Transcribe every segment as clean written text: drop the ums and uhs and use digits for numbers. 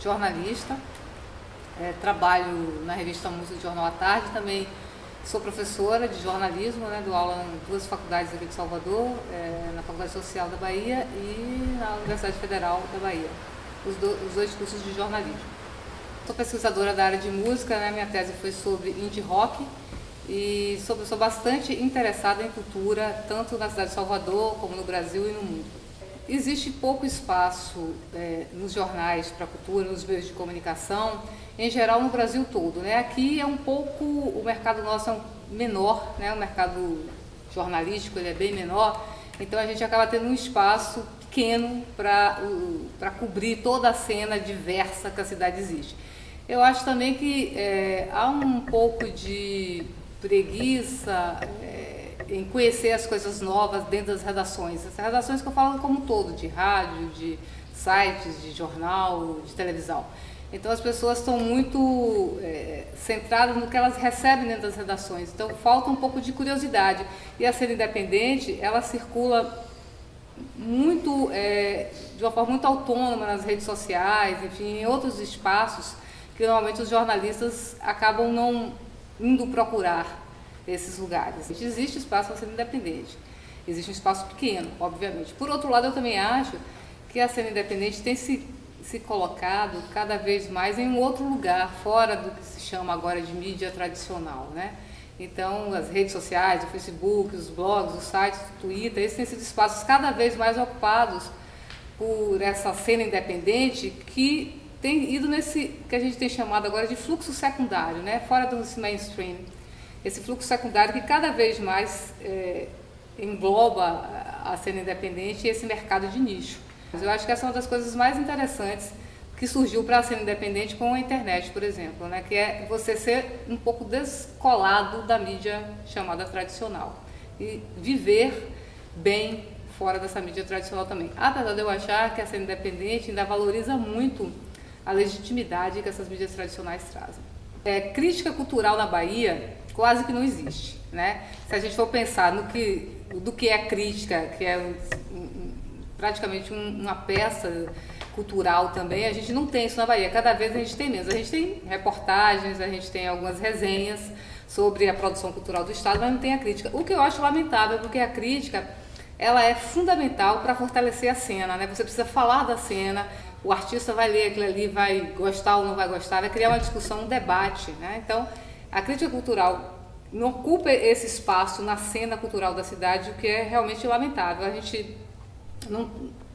jornalista, trabalho na revista Música do Jornal à Tarde, também sou professora de jornalismo, né, dou aula em duas faculdades aqui de Salvador, na Faculdade Social da Bahia e na Universidade Federal da Bahia, os dois cursos de jornalismo. Sou pesquisadora da área de música, né, minha tese foi sobre indie rock e sou bastante interessada em cultura, tanto na cidade de Salvador como no Brasil e no mundo. Existe pouco espaço nos jornais para cultura, nos meios de comunicação, em geral no Brasil todo, né? Aqui é um pouco, o mercado nosso é menor, né? O mercado jornalístico ele é bem menor, então a gente acaba tendo um espaço pequeno para cobrir toda a cena diversa que a cidade existe. Eu acho também que há um pouco de preguiça em conhecer as coisas novas dentro das redações. As redações que eu falo como um todo, de rádio, de sites, de jornal, de televisão. Então as pessoas estão muito centradas no que elas recebem dentro das redações. Então falta um pouco de curiosidade. E a cena independente, ela circula muito, de uma forma muito autônoma nas redes sociais, enfim, em outros espaços que normalmente os jornalistas acabam não indo procurar esses lugares. Existe espaço para a cena independente, existe um espaço pequeno, obviamente. Por outro lado, eu também acho que a cena independente tem se colocado cada vez mais em um outro lugar, fora do que se chama agora de mídia tradicional, né? Então, as redes sociais, o Facebook, os blogs, os sites, o Twitter, esses têm sido espaços cada vez mais ocupados por essa cena independente que tem ido nesse que a gente tem chamado agora de fluxo secundário, né? Fora do mainstream. Esse fluxo secundário que cada vez mais engloba a cena independente e esse mercado de nicho. Eu acho que essa é uma das coisas mais interessantes que surgiu para a cena independente com a internet, por exemplo, né? Que é você ser um pouco descolado da mídia chamada tradicional e viver bem fora dessa mídia tradicional também. Apesar de eu achar que a cena independente ainda valoriza muito a legitimidade que essas mídias tradicionais trazem. Crítica cultural na Bahia quase que não existe, né? Se a gente for pensar do que é crítica, que é praticamente uma peça cultural também, a gente não tem isso na Bahia. Cada vez a gente tem menos. A gente tem reportagens, a gente tem algumas resenhas sobre a produção cultural do Estado, mas não tem a crítica. O que eu acho lamentável, porque a crítica ela é fundamental para fortalecer a cena, né? Você precisa falar da cena, o artista vai ler aquilo ali, vai gostar ou não vai gostar, vai criar uma discussão, um debate, né? Então, a crítica cultural não ocupa esse espaço na cena cultural da cidade, o que é realmente lamentável. A gente não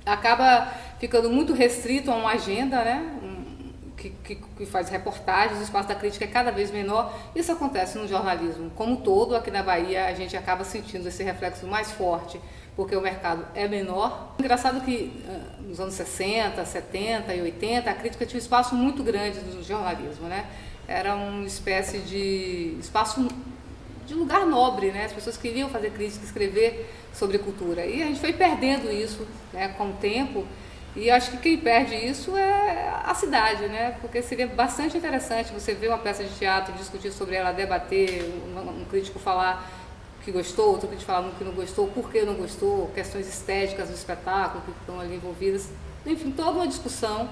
acaba ficando muito restrito a uma agenda, né? Que faz reportagens, o espaço da crítica é cada vez menor. Isso acontece no jornalismo como um todo. Aqui na Bahia a gente acaba sentindo esse reflexo mais forte, porque o mercado é menor. Engraçado que nos anos 60, 70 e 80 a crítica tinha um espaço muito grande no jornalismo, né? Era uma espécie de espaço de lugar nobre, né? As pessoas queriam fazer crítica, escrever sobre cultura. E a gente foi perdendo isso, né, com o tempo. E acho que quem perde isso é a cidade, né? Porque seria bastante interessante você ver uma peça de teatro, discutir sobre ela, debater, um crítico falar que gostou, outro crítico falar que não gostou, por que não gostou, questões estéticas do espetáculo que estão ali envolvidas. Enfim, toda uma discussão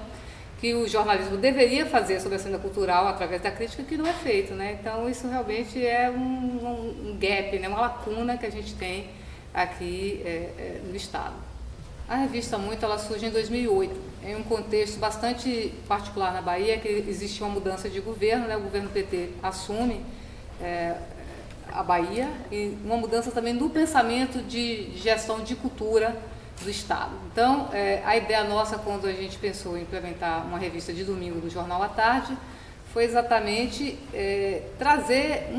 que o jornalismo deveria fazer sobre a cena cultural através da crítica, que não é feito, né? Então isso realmente é um gap, né? Uma lacuna que a gente tem aqui no Estado. A revista Muito ela surge em 2008, em um contexto bastante particular na Bahia, que existe uma mudança de governo, né? O governo PT assume a Bahia e uma mudança também no pensamento de gestão de cultura do Estado. Então, a ideia nossa quando a gente pensou em implementar uma revista de domingo do Jornal à Tarde foi exatamente trazer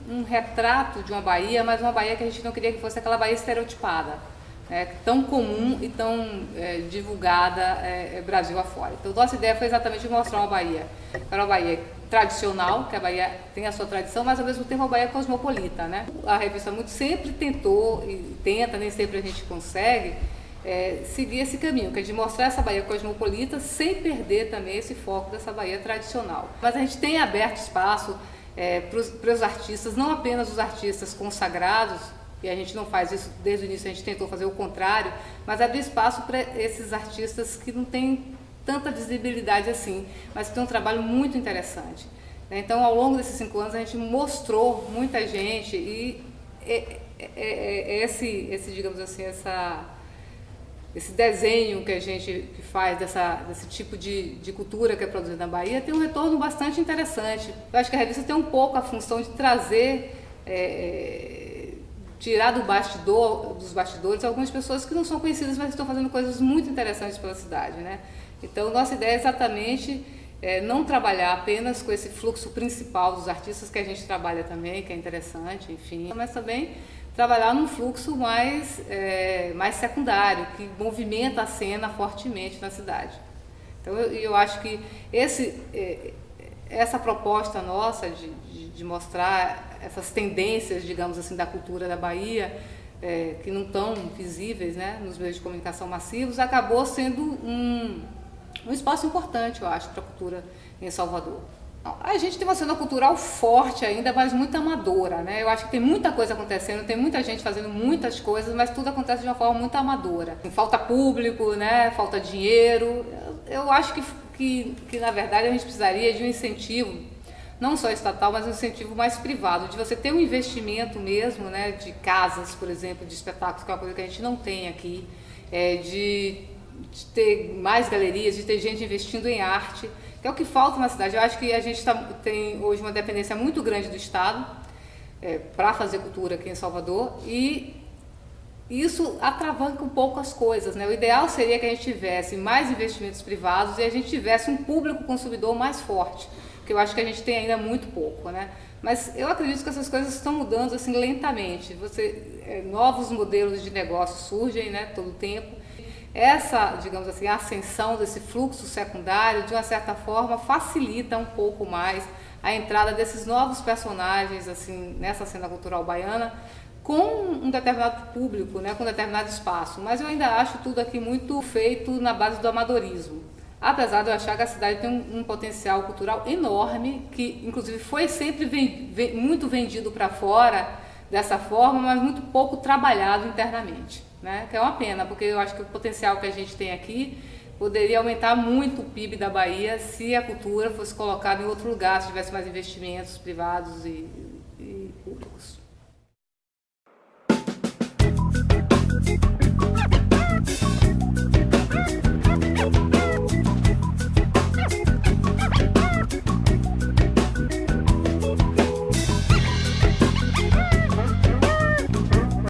um retrato de uma Bahia, mas uma Bahia que a gente não queria que fosse aquela Bahia estereotipada, tão comum e tão divulgada Brasil afora. Então, nossa ideia foi exatamente mostrar uma Bahia, era uma Bahia tradicional, que a Bahia tem a sua tradição, mas ao mesmo tempo uma Bahia cosmopolita, né? A revista Muito sempre tentou, e tenta, nem sempre a gente consegue, seguir esse caminho, que é de mostrar essa Bahia cosmopolita sem perder também esse foco dessa Bahia tradicional. Mas a gente tem aberto espaço para os artistas, não apenas os artistas consagrados, e a gente não faz isso desde o início, a gente tentou fazer o contrário, mas abrir espaço para esses artistas que não têm tanta visibilidade assim, mas que tem um trabalho muito interessante. Então, ao longo desses 5 anos, a gente mostrou muita gente e digamos assim, esse desenho que a gente faz desse tipo de cultura que é produzida na Bahia tem um retorno bastante interessante. Eu acho que a revista tem um pouco a função de trazer, tirar dos bastidores algumas pessoas que não são conhecidas, mas que estão fazendo coisas muito interessantes pela cidade, né? Então, nossa ideia é exatamente não trabalhar apenas com esse fluxo principal dos artistas que a gente trabalha também, que é interessante, enfim, mas também trabalhar num fluxo mais secundário, que movimenta a cena fortemente na cidade. Então, eu acho que essa proposta nossa de mostrar essas tendências, digamos assim, da cultura da Bahia, que não estão visíveis, né, nos meios de comunicação massivos, acabou sendo um espaço importante, eu acho, para a cultura em Salvador. A gente tem uma cena cultural forte ainda, mas muito amadora, né? Eu acho que tem muita coisa acontecendo, tem muita gente fazendo muitas coisas, mas tudo acontece de uma forma muito amadora. Falta público, né? Falta dinheiro. Eu acho que na verdade a gente precisaria de um incentivo, não só estatal, mas um incentivo mais privado, de você ter um investimento mesmo, né? De casas, por exemplo, de espetáculos, que é uma coisa que a gente não tem aqui, de ter mais galerias, de ter gente investindo em arte, que é o que falta na cidade. Eu acho que a gente tem hoje uma dependência muito grande do Estado para fazer cultura aqui em Salvador, e isso atravanca um pouco as coisas, né? O ideal seria que a gente tivesse mais investimentos privados e a gente tivesse um público consumidor mais forte, porque eu acho que a gente tem ainda muito pouco, né? Mas eu acredito que essas coisas estão mudando assim lentamente. Novos modelos de negócio surgem, né, todo o tempo. Essa, digamos assim, ascensão desse fluxo secundário, de uma certa forma, facilita um pouco mais a entrada desses novos personagens assim nessa cena cultural baiana, com um determinado público, né, com um determinado espaço. Mas eu ainda acho tudo aqui muito feito na base do amadorismo. Apesar de eu achar que a cidade tem um potencial cultural enorme, que inclusive foi sempre muito vendido para fora dessa forma, mas muito pouco trabalhado internamente, né? Que é uma pena, porque eu acho que o potencial que a gente tem aqui poderia aumentar muito o PIB da Bahia se a cultura fosse colocada em outro lugar, se tivesse mais investimentos privados e